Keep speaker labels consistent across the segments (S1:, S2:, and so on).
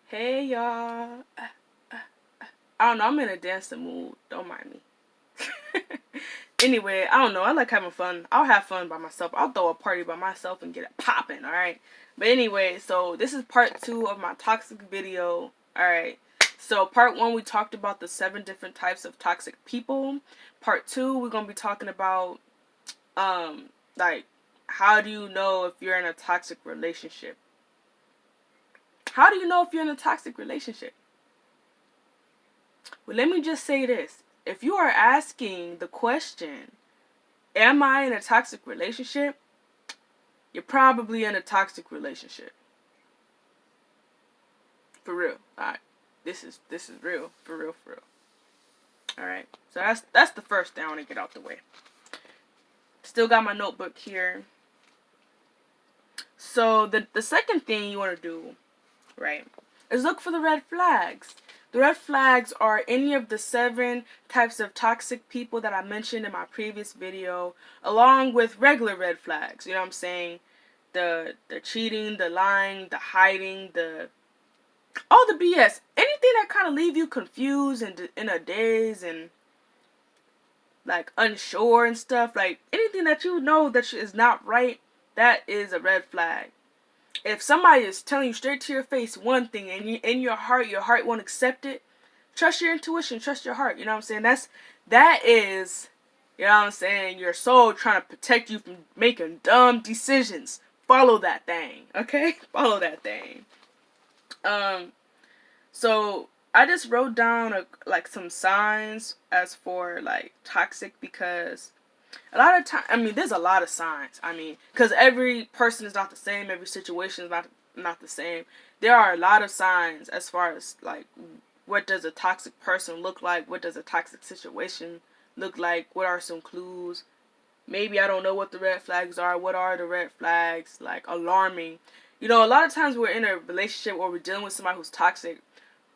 S1: Hey y'all. I don't know, I'm in a dancing mood. Don't mind me. Anyway, I don't know. I like having fun. I'll have fun by myself. I'll throw a party by myself and get it popping, alright? But anyway, so this is part 2 of my toxic video. Alright. So part 1 we talked about the 7 different types of toxic people. Part 2 we're gonna be talking about like how do you know if you're in a toxic relationship? How do you know if you're in a toxic relationship? Well, let me just say this. If you are asking the question, am I in a toxic relationship? You're probably in a toxic relationship. For real. Alright. This is real. For real, for real. Alright. So that's the first thing I want to get out the way. Still got my notebook here. So the second thing you want to do, right, is look for the red flags. The red flags are any of the 7 types of toxic people that I mentioned in my previous video, along with regular red flags. You know what I'm saying? The cheating, the lying, the hiding, all the BS. Anything that kind of leave you confused and in a daze and like unsure and stuff. Like anything that you know that is not right, that is a red flag. If somebody is telling you straight to your face one thing and in your heart won't accept it, trust your intuition, trust your heart. You know what I'm saying? That is, you know what I'm saying, your soul trying to protect you from making dumb decisions. Follow that thing, okay? Follow that thing. So I just wrote down like some signs as for like toxic, because a lot of time, I mean, there's a lot of signs. I mean, because every person is not the same, every situation is not the same. There are a lot of signs as far as like what does a toxic person look like, what does a toxic situation look like, what are some clues. Maybe I don't know what the red flags are. What are the red flags? Like alarming. You know, a lot of times we're in a relationship or we're dealing with somebody who's toxic.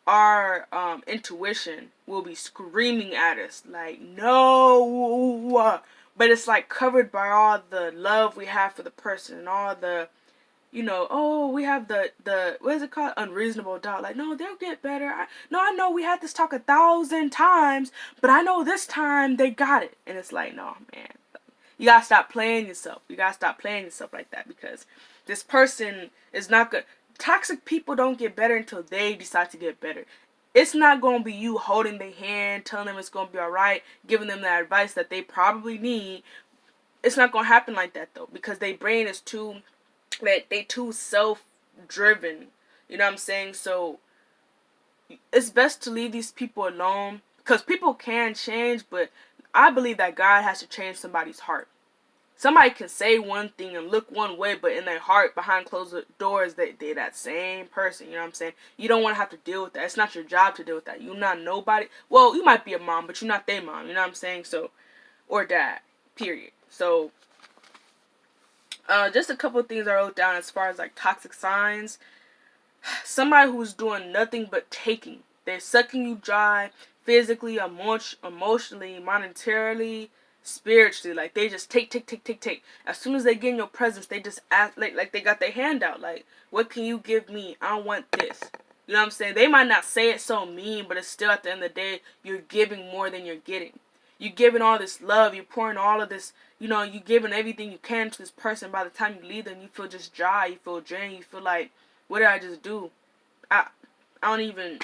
S1: Our intuition will be screaming at us like, no, but it's like covered by all the love we have for the person and all the, you know, oh, we have the what is it called, unreasonable doubt. Like, no, they'll get better. I know we had this talk 1,000 times, but I know this time they got it. And it's like, no, man, you gotta stop playing yourself. You gotta stop playing yourself like that, because this person is not good. Toxic people don't get better until they decide to get better. It's not going to be you holding their hand, telling them it's going to be alright, giving them the advice that they probably need. It's not going to happen like that, though, because their brain is they too self-driven. You know what I'm saying? So it's best to leave these people alone, because people can change, but I believe that God has to change somebody's heart. Somebody can say one thing and look one way, but in their heart, behind closed doors, they're that same person. You know what I'm saying? You don't want to have to deal with that. It's not your job to deal with that. You're not nobody. Well, you might be a mom, but you're not their mom. You know what I'm saying? So, or dad, period. So, just a couple of things I wrote down as far as like toxic signs. Somebody who's doing nothing but taking. They're sucking you dry, physically, emotionally, monetarily, spiritually. Like, they just take. As soon as they get in your presence, they just act like they got their hand out. Like, what can you give me? I want this. You know what I'm saying? They might not say it so mean, but it's still, at the end of the day, you're giving more than you're getting. You're giving all this love. You're pouring all of this, you know, you're giving everything you can to this person. By the time you leave them, you feel just dry. You feel drained. You feel like, what did I just do? I don't even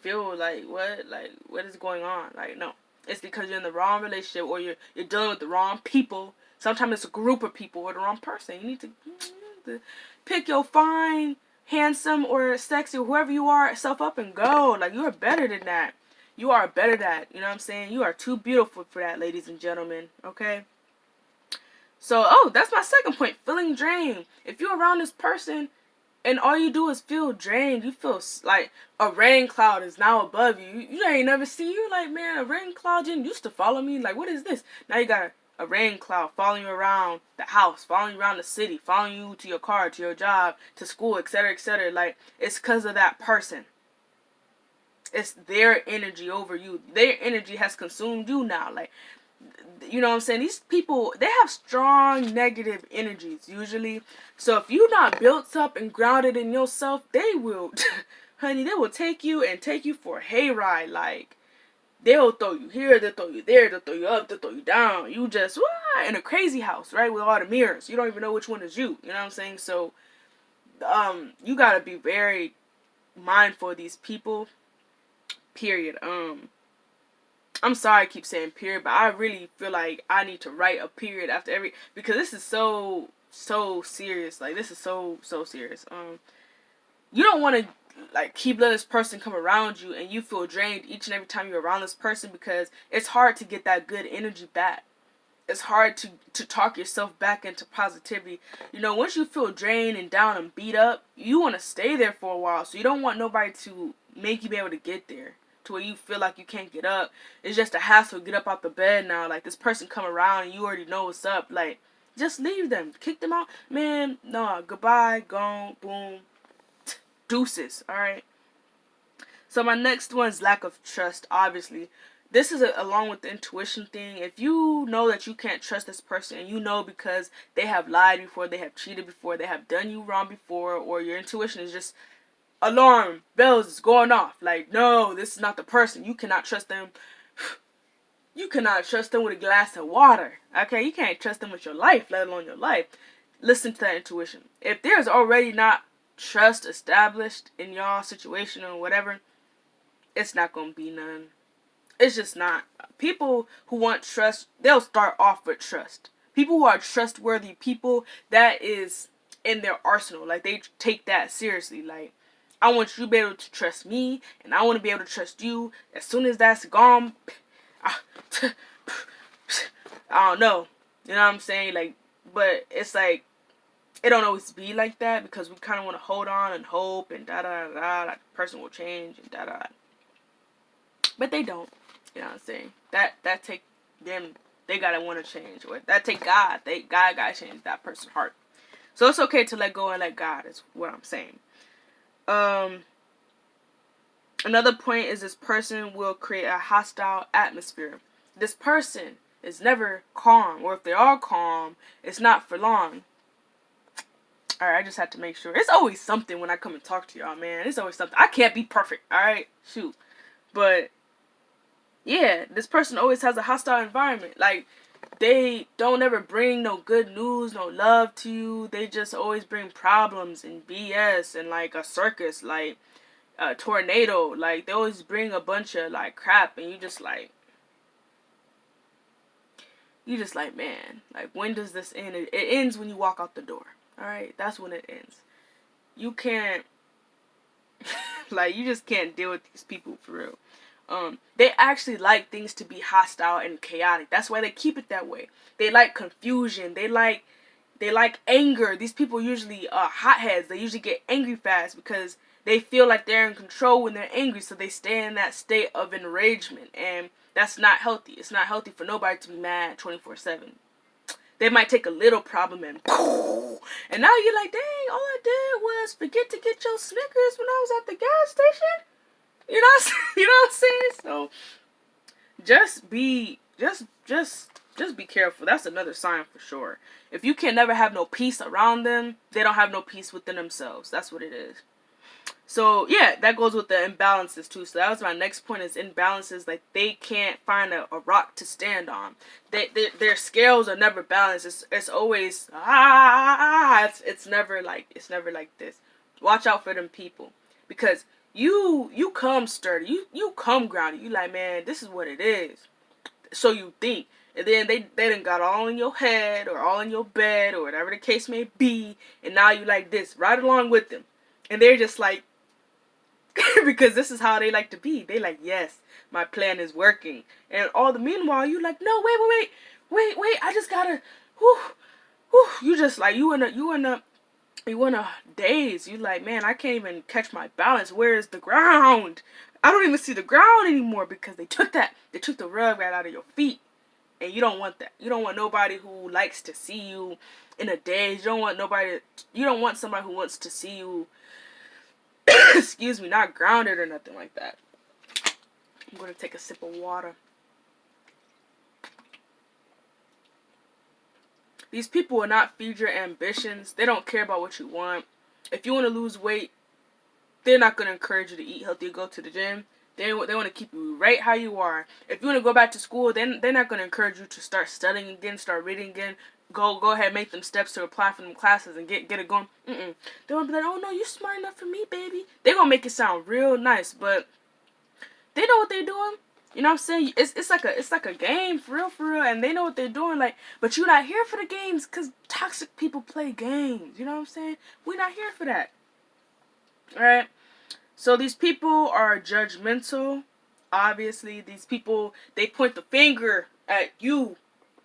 S1: feel like what is going on? Like, no. It's because you're in the wrong relationship, or you're dealing with the wrong people. Sometimes it's a group of people or the wrong person. You need to pick your fine, handsome, or sexy, or whoever you are, self up and go. Like, you are better than that. You are better than that. You know what I'm saying? You are too beautiful for that, ladies and gentlemen. Okay? So, that's my second point. Feeling drained. If you're around this person and all you do is feel drained, you feel like a rain cloud is now above you. You ain't never seen, you like, man, a rain cloud didn't used to follow me. Like, what is this? Now you got a rain cloud following you around the house, following you around the city, following you to your car, to your job, to school, etc., etc. Like, it's because of that person. It's their energy over you. Their energy has consumed you now. Like, you know what I'm saying? These people, they have strong negative energies usually. So if you're not built up and grounded in yourself, they will honey, they will take you for a hayride. Like, they'll throw you here, they'll throw you there, they'll throw you up, they'll throw you down. You just, in a crazy house, right, with all the mirrors. You don't even know which one is you. You know what I'm saying? So, you gotta be very mindful of these people. Period. I'm sorry I keep saying period, but I really feel like I need to write a period after every, because this is so serious. Like, this is so serious. You don't want to like keep letting this person come around you and you feel drained each and every time you're around this person, because it's hard to get that good energy back. It's hard to talk yourself back into positivity. You know, once you feel drained and down and beat up, you want to stay there for a while. So you don't want nobody to make you be able to get there to where you feel like you can't get up. It's just a hassle to get up out the bed now. Like, this person come around and you already know what's up. Like, just leave them. Kick them out. Man, no, goodbye, gone, boom, deuces, alright? So my next one is lack of trust, obviously. This is along with the intuition thing. If you know that you can't trust this person, and you know because they have lied before, they have cheated before, they have done you wrong before, or your intuition is just alarm bells is going off. Like, no, this is not the person. You cannot trust them. You cannot trust them with a glass of water. Okay, you can't trust them with your life, let alone your life. Listen to that intuition. If there's already not trust established in y'all situation or whatever, it's not gonna be none. It's just not. People who want trust, they'll start off with trust. People who are trustworthy people, that is in their arsenal. Like, they take that seriously. Like, I want you to be able to trust me, and I want to be able to trust you. As soon as that's gone, I don't know. You know what I'm saying? Like, but it's like, it don't always be like that, because we kind of want to hold on and hope and da-da-da-da, that the person will change and da-da. But they don't. You know what I'm saying? That take them, they gotta want to change. Or that take God. God gotta change that person's heart. So it's okay to let go and let God, is what I'm saying. Another point is this person will create a hostile atmosphere. This person is never calm, or if they are calm, it's not for long. Alright, I just had to make sure. It's always something when I come and talk to y'all, man. It's always something. I can't be perfect, alright? Shoot. But yeah, this person always has a hostile environment. Like, they don't ever bring no good news, no love to you. They just always bring problems and BS and like a circus, like a tornado. Like, they always bring a bunch of like crap, and you just like, man, like, when does this end? It ends when you walk out the door. Alright, that's when it ends. You can't, like, you just can't deal with these people for real. They actually like things to be hostile and chaotic. That's why they keep it that way. They like confusion. They like anger. These people usually are hotheads. They usually get angry fast because they feel like they're in control when they're angry. So they stay in that state of enragement, and that's not healthy. It's not healthy for nobody to be mad 24/7. They might take a little problem and now you're like, dang, all I did was forget to get your Snickers when I was at the gas station. You know what I'm saying? So just be careful. That's another sign for sure. If you can never have no peace around them, they don't have no peace within themselves. That's what it is. So yeah, that goes with the imbalances too. So that was my next point, is imbalances. Like, they can't find a rock to stand on. Their scales are never balanced. It's always it's never like this. Watch out for them people, because you come sturdy, you come grounded. You like, man, this is what it is. So you think, and then they done got all in your head or all in your bed or whatever the case may be, and now you like this right along with them, and they're just like, because this is how they like to be. They like, yes, my plan is working, and all the meanwhile you like, no, wait, I just gotta, you just like, you in a daze. You like, man, I can't even catch my balance. Where is the ground? I don't even see the ground anymore, because they took the rug right out of your feet. And you don't want that. You don't want nobody who likes to see you in a daze. You don't want somebody who wants to see you excuse me, not grounded or nothing like that. I'm going to take a sip of water. These people will not feed your ambitions. They don't care about what you want. If you want to lose weight, they're not gonna encourage you to eat healthy or go to the gym. They want to keep you right how you are. If you want to go back to school, then they're not gonna encourage you to start studying again, start reading again. Go ahead, make them steps to apply for them classes and get it going. They want to be like, oh no, you're smart enough for me, baby. They're gonna make it sound real nice, but they know what they're doing. You know what I'm saying? It's like a game for real, and they know what they're doing. Like, but you're not here for the games, cause toxic people play games. You know what I'm saying? We're not here for that. All right. So these people are judgmental. Obviously, these people, they point the finger at you,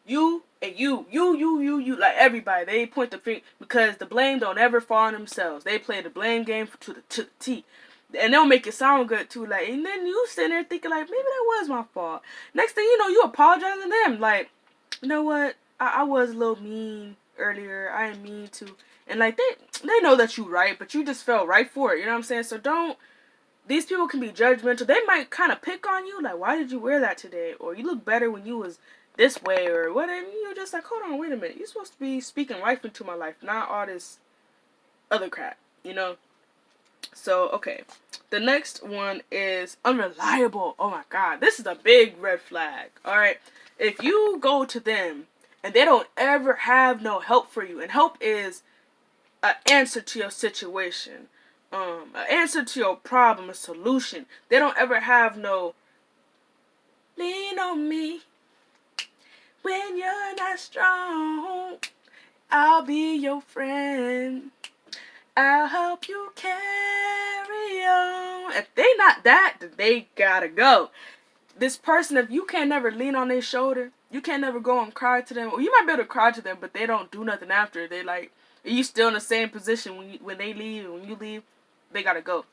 S1: and you, like everybody. They point the finger because the blame don't ever fall on themselves. They play the blame game to the T. And they'll make it sound good too, like, and then you sitting there thinking like, maybe that was my fault. Next thing you know, you apologizing to them, like, you know what, I was a little mean earlier. I didn't mean to, and like they know that you right, but you just fell right for it. You know what I'm saying? So don't. These people can be judgmental. They might kind of pick on you, like, why did you wear that today? Or you look better when you was this way, or whatever. You're just like, hold on, wait a minute. You're supposed to be speaking life into my life, not all this other crap, you know? So, okay. The next one is unreliable. Oh my god, this is a big red flag. Alright? If you go to them and they don't ever have no help for you, and help is an answer to your situation, an answer to your problem, a solution. They don't ever have no lean on me when you're not strong. I'll be your friend. I'll help you carry on. If they not that, then they gotta go. This person, if you can't never lean on their shoulder, you can't never go and cry to them. Or you might be able to cry to them, but they don't do nothing after. They like, are you still in the same position when they leave? When you leave, they gotta go.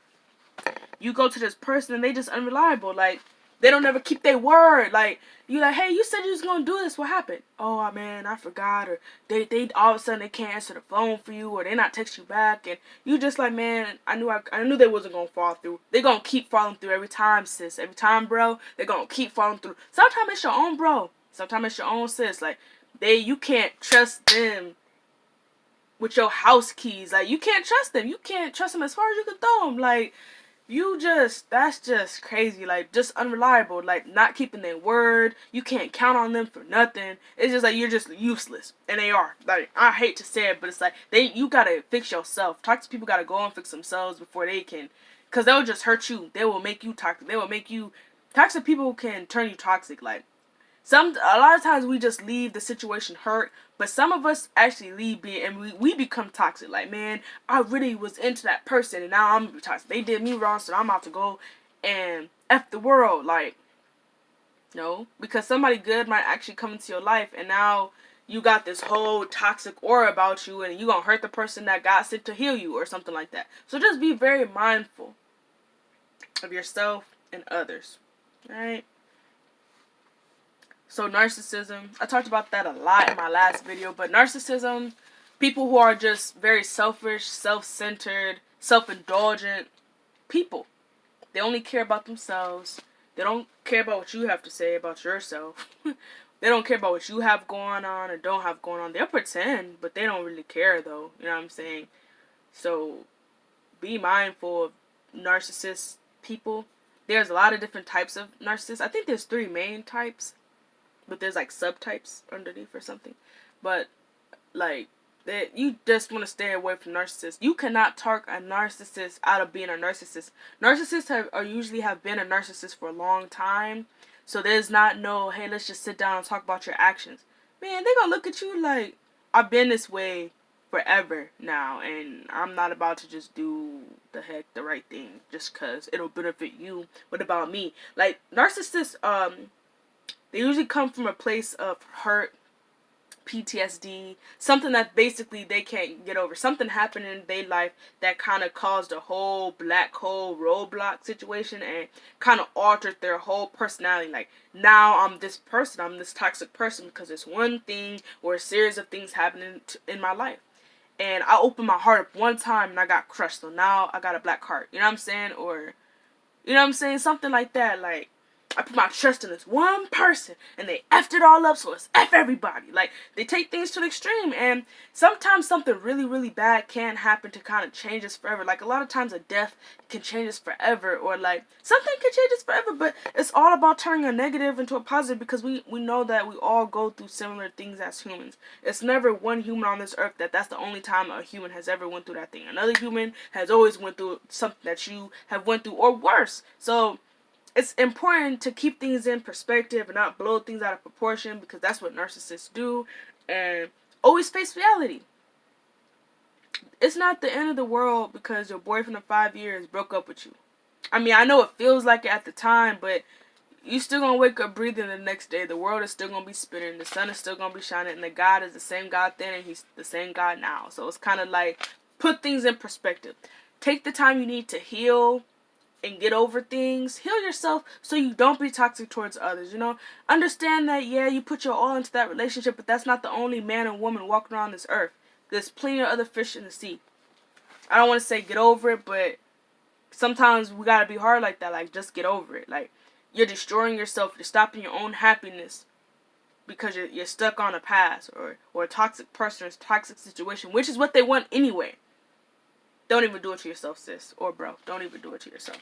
S1: You go to this person and they just unreliable. Like, they don't ever keep their word. Like, you like, hey, you said you was gonna do this. What happened? Oh man, I forgot. Or they all of a sudden they can't answer the phone for you, or they not text you back, and you just like, man, I knew they wasn't gonna fall through. They gonna keep falling through every time, sis. Every time, bro. They gonna keep falling through. Sometimes it's your own bro. Sometimes it's your own sis. Like, you can't trust them with your house keys. Like, you can't trust them. You can't trust them as far as you can throw them. Like, that's just crazy. Like, just unreliable. Like, not keeping their word. You can't count on them for nothing. It's just like, you're just useless. And they are. Like, I hate to say it, but it's like, you gotta fix yourself. Toxic people gotta go and fix themselves before they can. Because they'll just hurt you. They will make you toxic. Toxic people can turn you toxic. Like, a lot of times we just leave the situation hurt, but some of us actually leave and we become toxic. Like, man, I really was into that person and now I'm toxic. They did me wrong, so I'm about to go and F the world. Like, no, because somebody good might actually come into your life, and now you got this whole toxic aura about you, and you gonna hurt the person that got sent to heal you or something like that. So just be very mindful of yourself and others. Alright? So narcissism, I talked about that a lot in my last video, but narcissism, people who are just very selfish, self-centered, self-indulgent people. They only care about themselves. They don't care about what you have to say about yourself. They don't care about what you have going on or don't have going on. They'll pretend, but they don't really care though. You know what I'm saying? So be mindful of narcissist people. There's a lot of different types of narcissists. I think there's 3 main types, but there's like subtypes underneath or something. But like, that you just want to stay away from narcissists. You cannot talk a narcissist out of being a narcissist. Narcissists usually have been a narcissist for a long time, so there's not no, hey, let's just sit down and talk about your actions. Man, they gonna look at you like, I've been this way forever now, and I'm not about to just do the right thing just cause it'll benefit you. What about me? Like, narcissists, they usually come from a place of hurt, PTSD, something that basically they can't get over. Something happened in their life that kind of caused a whole black hole roadblock situation and kind of altered their whole personality. Like, now I'm this person, I'm this toxic person because it's one thing or a series of things happening in my life. And I opened my heart up one time and I got crushed, so now I got a black heart. You know what I'm saying? Or, you know what I'm saying? Something like that. Like, I put my trust in this one person, and they effed it all up, so it's F everybody. Like, they take things to the extreme, and sometimes something really, really bad can happen to kind of change us forever. Like, a lot of times a death can change us forever, or, like, something can change us forever, but it's all about turning a negative into a positive, because we know that we all go through similar things as humans. It's never one human on this earth that's the only time a human has ever went through that thing. Another human has always went through something that you have went through, or worse. So it's important to keep things in perspective and not blow things out of proportion, because that's what narcissists do. And always face reality. It's not the end of the world because your boyfriend of 5 years broke up with you. I mean, I know it feels like it at the time, but you still gonna wake up breathing the next day. The world is still gonna be spinning. The sun is still gonna be shining. And the God is the same God then, and he's the same God now. So it's kind of like, put things in perspective. Take the time you need to heal and get over things. Heal yourself so you don't be toxic towards others, you know? Understand that, yeah, you put your all into that relationship, but that's not the only man and woman walking around this earth. There's plenty of other fish in the sea. I don't want to say get over it, but sometimes we gotta be hard like that. Like, just get over it. Like, you're destroying yourself. You're stopping your own happiness because you're stuck on a past or a toxic person or a toxic situation, which is what they want anyway. Don't even do it to yourself, sis or bro. Don't even do it to yourself.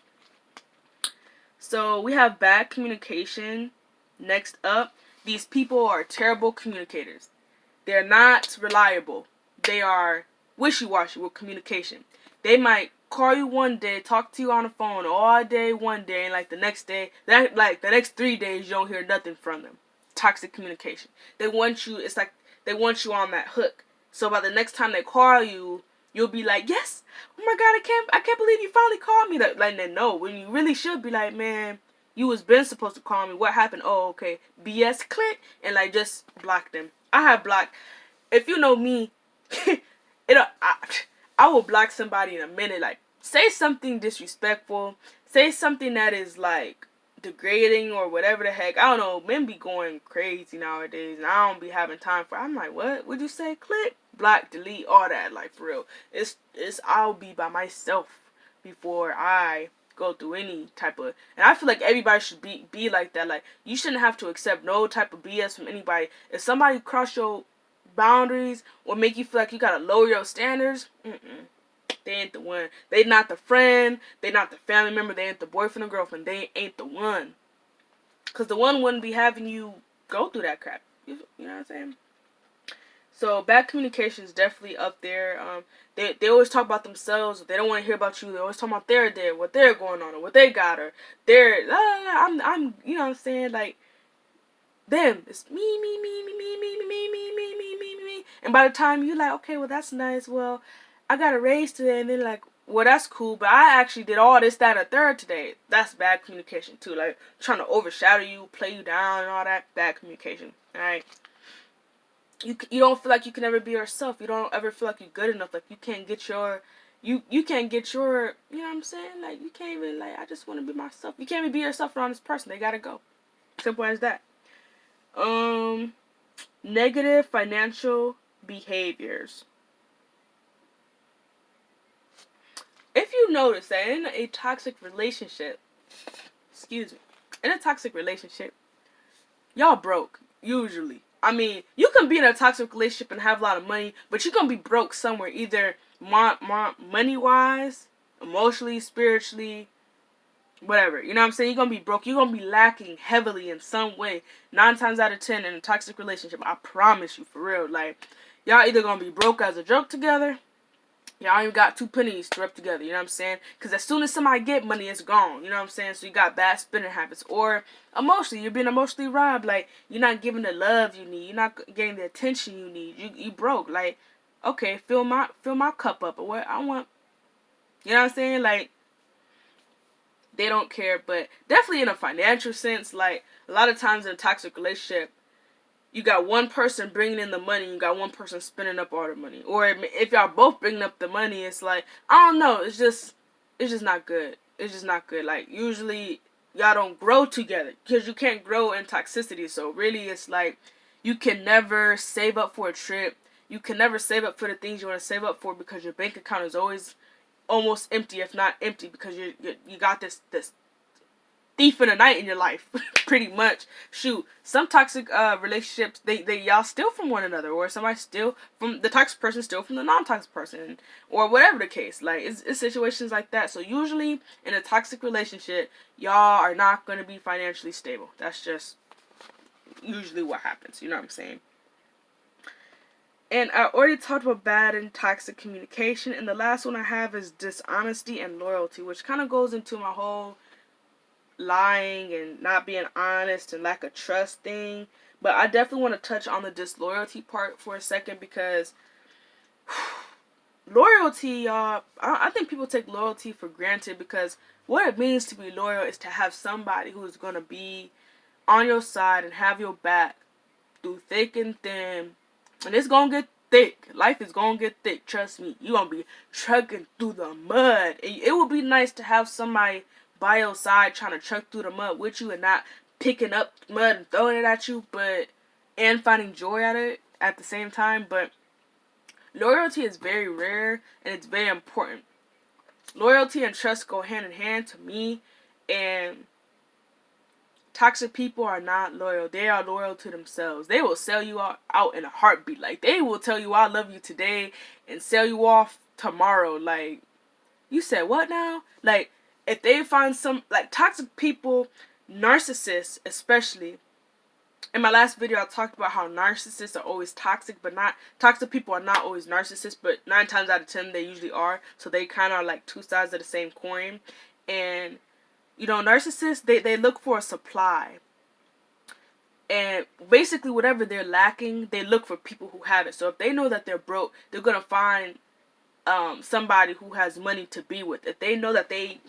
S1: So we have bad communication. Next up, these people are terrible communicators. They're not reliable. They are wishy-washy with communication. They might call you one day, talk to you on the phone all day one day, and like the next day, the next 3 days, you don't hear nothing from them. Toxic communication. They want you. It's like they want you on that hook. So by the next time they call you, you'll be like, yes, oh my God, I can't believe you finally called me. Like, no, when you really should be like, man, you was been supposed to call me. What happened? Oh, okay, BS, click, and like just block them. I have blocked. If you know me, I will block somebody in a minute. Like, say something disrespectful, say something that is like degrading or whatever the heck. I don't know. Men be going crazy nowadays, and I don't be having time for. I'm like, what would you say? Click, block, delete, all that. Like, for real. It's I'll be by myself before I go through any type of. And I feel like everybody should be like that. Like, you shouldn't have to accept no type of BS from anybody. If somebody cross your boundaries or make you feel like you gotta lower your standards, they ain't the one. They not the friend. They not the family member. They ain't the boyfriend or girlfriend. They ain't the one. Because the one wouldn't be having you go through that crap. You know what I'm saying? So bad communication is definitely up there. They always talk about themselves. They don't want to hear about you. They always talk about their day, what they're going on, or what they got, or I'm you know what I'm saying, like, them. It's me, me, me, me, me, me, me, me, me, me, me, me, me. And by the time you like, okay, well, that's nice. Well, I got a raise today. And then like, well, that's cool. But I actually did all this, that, and a third today. That's bad communication too. Like, trying to overshadow you, play you down, and all that. Bad communication. All right. You don't feel like you can ever be yourself. You don't ever feel like you're good enough. Like, you can't get your, you can't get your, you know what I'm saying? Like, you can't even, like, I just want to be myself. You can't even be yourself around this person. They gotta go. Simple as that. Negative financial behaviors. If you notice that in a toxic relationship, in a toxic relationship, y'all broke, usually. I mean, you can be in a toxic relationship and have a lot of money, but you're gonna be broke somewhere, either money-wise, emotionally, spiritually, whatever. You know what I'm saying? You're gonna be broke. You're gonna be lacking heavily in some way. 9 times out of 10 in a toxic relationship. I promise you, for real. Like, y'all either gonna be broke as a joke together. Y'all even got 2 pennies to rub together. You know what I'm saying? Because as soon as somebody get money, it's gone. You know what I'm saying? So you got bad spending habits. Or emotionally, you're being emotionally robbed. Like, you're not getting the love you need. You're not getting the attention you need. You broke. Like, okay, fill my cup up. Or what I want. You know what I'm saying? Like, they don't care. But definitely in a financial sense, like, a lot of times in a toxic relationship, you got one person bringing in the money, you got one person spending up all the money. Or if y'all both bringing up the money, it's like, I don't know, it's just not good. It's just not good. Like, usually y'all don't grow together because you can't grow in toxicity. So really, it's like, you can never save up for a trip. You can never save up for the things you want to save up for, because your bank account is always almost empty, if not empty, because you got this thief in the night in your life, pretty much. Shoot, some toxic relationships, they y'all steal from one another, or somebody steal from the toxic person, steal from the non-toxic person, or whatever the case. Like, it's situations like that. So usually in a toxic relationship, y'all are not going to be financially stable. That's just usually what happens. You know what I'm saying? And I already talked about bad and toxic communication. And the last one I have is dishonesty and loyalty, which kind of goes into my whole lying and not being honest and lack of trust thing. But I definitely want to touch on the disloyalty part for a second, because loyalty, y'all, I think people take loyalty for granted, because what it means to be loyal is to have somebody who is going to be on your side and have your back through thick and thin. And it's going to get thick. Life is going to get thick. Trust me. You're going to be trucking through the mud. It would be nice to have somebody by your side trying to truck through the mud with you and not picking up mud and throwing it at you, and finding joy at it at the same time. But loyalty is very rare and it's very important. Loyalty and trust go hand in hand to me, and toxic people are not loyal. They are loyal to themselves. They will sell you out in a heartbeat. Like, they will tell you I love you today and sell you off tomorrow. Like, you said what now? Like, if they find some, like, toxic people, narcissists especially. In my last video, I talked about how narcissists are always toxic, but not toxic people are not always narcissists, but 9 times out of 10 they usually are. So they kind of are like two sides of the same coin. And narcissists, they look for a supply. And basically whatever they're lacking, they look for people who have it. So if they know that they're broke, they're going to find somebody who has money to be with. If they know that they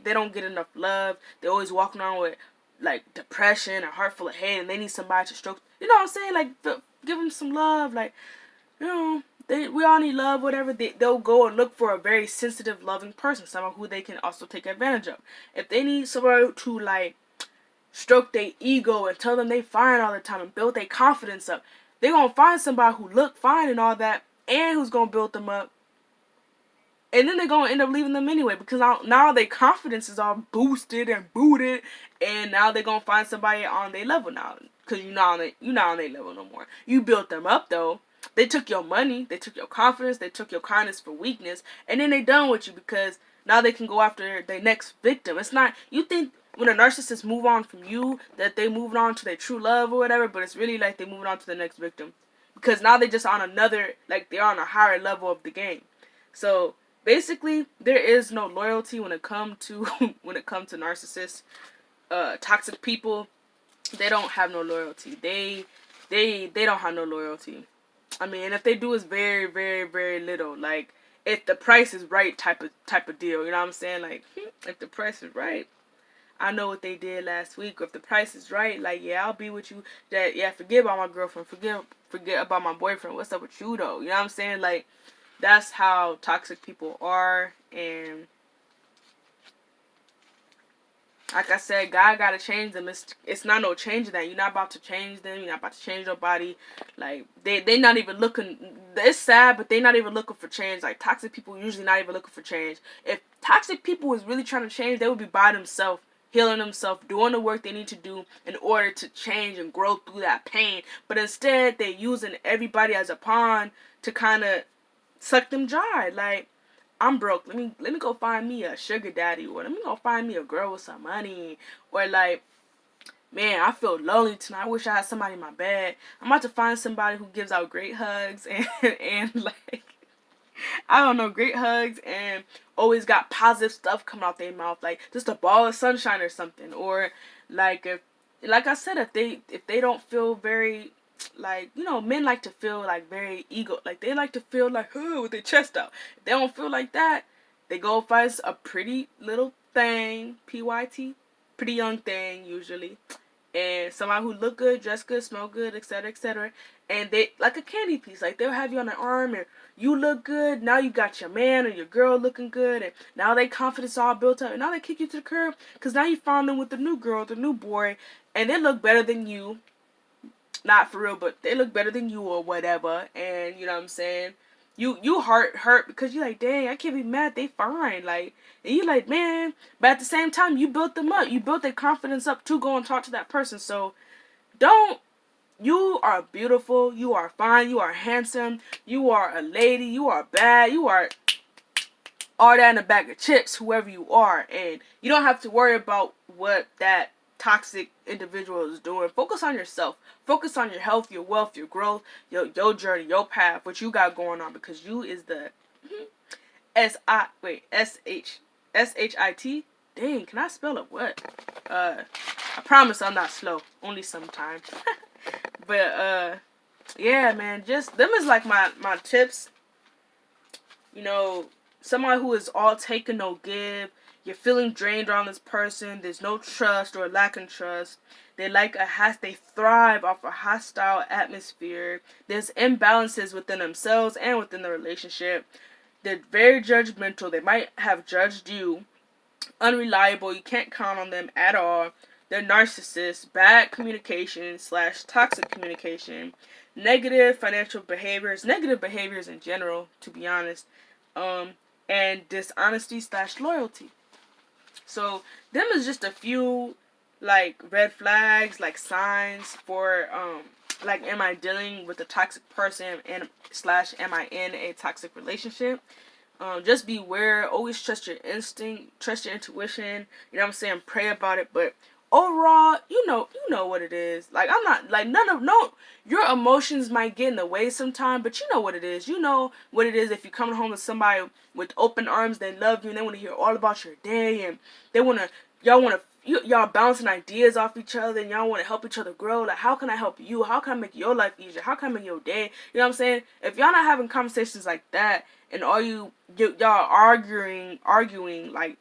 S1: don't get enough love, they're always walking around with like depression, a heart full of hate, and they need somebody to stroke. You know what I'm saying? Like, give them some love. Like, we all need love, whatever. They'll go and look for a very sensitive, loving person, someone who they can also take advantage of. If they need somebody to, like, stroke their ego and tell them they fine all the time and build their confidence up, they're going to find somebody who look fine and all that, and who's going to build them up. And then they're going to end up leaving them anyway, because now their confidence is all boosted and booted, and now they're going to find somebody on their level now, because you're not on their level no more. You built them up, though. They took your money, they took your confidence, they took your kindness for weakness, and then they done with you, because now they can go after their next victim. It's not, you think when a narcissist move on from you, that they moved on to their true love or whatever, but it's really like they moving on to the next victim. Because now they're just on another, like, they're on a higher level of the game. So basically, there is no loyalty when it comes to narcissists. Toxic people, they don't have no loyalty. They don't have no loyalty. I mean, if they do, it's very, very, very little. Like, if the price is right, type of deal. You know what I'm saying? Like, if the price is right, I know what they did last week. Or if the price is right, like, yeah, I'll be with you. Forget about my girlfriend. Forget about my boyfriend. What's up with you, though? You know what I'm saying? Like, that's how toxic people are. And like I said, God gotta change them. It's not no changing that. You're not about to change them. You're not about to change nobody. Like, they not even looking. It's sad, but they not even looking for change. Like, toxic people usually not even looking for change. If toxic people was really trying to change, they would be by themselves, healing themselves, doing the work they need to do in order to change and grow through that pain. But instead, they're using everybody as a pawn to kind of suck them dry. Like, I'm broke. Let me go find me a sugar daddy, or let me go find me a girl with some money, or like, man, I feel lonely tonight. I wish I had somebody in my bed. I'm about to find somebody who gives out great hugs and like, I don't know, great hugs and always got positive stuff coming out their mouth, like just a ball of sunshine or something. Or like, like I said, if they don't feel very, like, men like to feel like very ego, like they like to feel like, with their chest out. If they don't feel like that, they go find a pretty little thing, PYT, pretty young thing usually, and somebody who look good, dress good, smell good, etc., etc. And they, like a candy piece, like they'll have you on their arm and you look good. Now you got your man or your girl looking good, and now they confidence all built up, and now they kick you to the curb because now you found them with the new girl, the new boy, and they look better than you. Not for real, but they look better than you or whatever. And you know what I'm saying? you hurt because you like, dang, I can't be mad, they fine, like, and you like, man, but at the same time you built them up, you built their confidence up to go and talk to that person. So don't, you are beautiful, you are fine, you are handsome, you are a lady, you are bad, you are all that in a bag of chips, whoever you are, and you don't have to worry about what that toxic individual is doing. Focus on yourself. Focus on your health, your wealth, your growth, your journey, your path, what you got going on, because you is the S-H-I-T. Dang, can I spell it? What? I promise I'm not slow. Only sometimes. But yeah, man, just them is like my tips. You know, someone who is all take and no give. You're feeling drained around this person. There's no trust or lack of trust. They thrive off a hostile atmosphere. There's imbalances within themselves and within the relationship. They're very judgmental. They might have judged you. Unreliable. You can't count on them at all. They're narcissists. Bad communication / toxic communication. Negative financial behaviors. Negative behaviors in general, to be honest. And dishonesty / loyalty. So them is just a few like red flags, like signs for like, am I dealing with a toxic person and / am I in a toxic relationship? Just beware. Always trust your instinct, trust your intuition. You know what I'm saying? Pray about it. But overall, you know what it is. Like, I'm not like no. Your emotions might get in the way sometime, but you know what it is. You know what it is if you're coming home with somebody with open arms. They love you and they want to hear all about your day, and y'all bouncing ideas off each other, and y'all want to help each other grow. Like, how can I help you? How can I make your life easier? How can I make your day? You know what I'm saying? If y'all not having conversations like that, and all y'all arguing like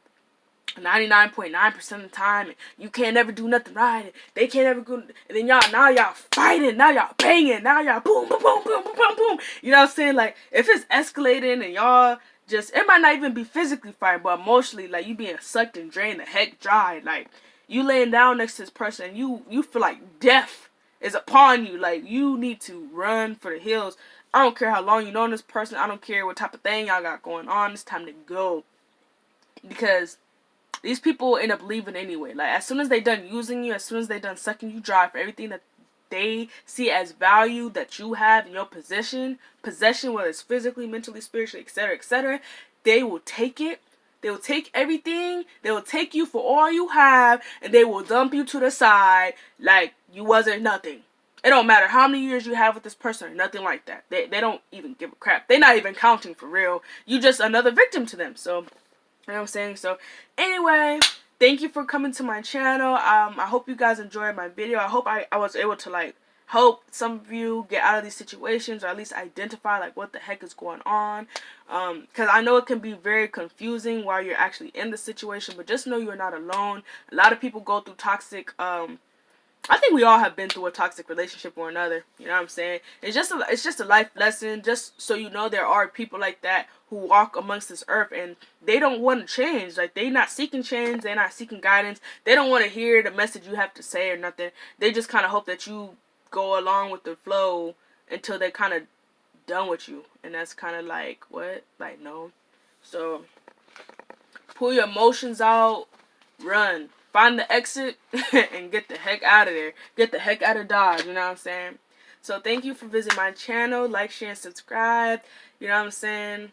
S1: 99.9% of the time, and you can't ever do nothing right, and they can't ever go, and then y'all fighting, now y'all banging, now y'all boom boom boom boom boom boom boom. You know what I'm saying? Like, if it's escalating and y'all just, it might not even be physically fighting, but emotionally, like, you being sucked and drained the heck dry, like, you laying down next to this person and you feel like death is upon you. Like, you need to run for the hills. I don't care how long you know this person. I don't care what type of thing y'all got going on. It's time to go. Because these people end up leaving anyway. Like, as soon as they done using you, as soon as they done sucking you dry for everything that they see as value that you have in your possession, whether it's physically, mentally, spiritually, etc., they will take it. They will take everything. They will take you for all you have, and they will dump you to the side like you wasn't nothing. It don't matter how many years you have with this person or nothing like that. They don't even give a crap. They're not even counting for real. You just another victim to them. So, you know what I'm saying? So, anyway, thank you for coming to my channel. I hope you guys enjoyed my video. I hope I was able to, like, help some of you get out of these situations, or at least identify, like, what the heck is going on. Because I know it can be very confusing while you're actually in the situation, but just know you're not alone. A lot of people go through toxic, I think we all have been through a toxic relationship or another. You know what I'm saying? It's just a life lesson. Just so you know, there are people like that who walk amongst this earth, and they don't want to change. Like, they not seeking change. They're not seeking guidance. They don't want to hear the message you have to say or nothing. They just kind of hope that you go along with the flow until they're kind of done with you. And that's kind of like, what? Like, no. So, pull your emotions out. Run. Find the exit and get the heck out of there. Get the heck out of Dodge, you know what I'm saying? So thank you for visiting my channel. Like, share, and subscribe. You know what I'm saying?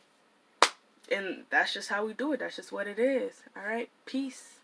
S1: And that's just how we do it. That's just what it is. Alright? Peace.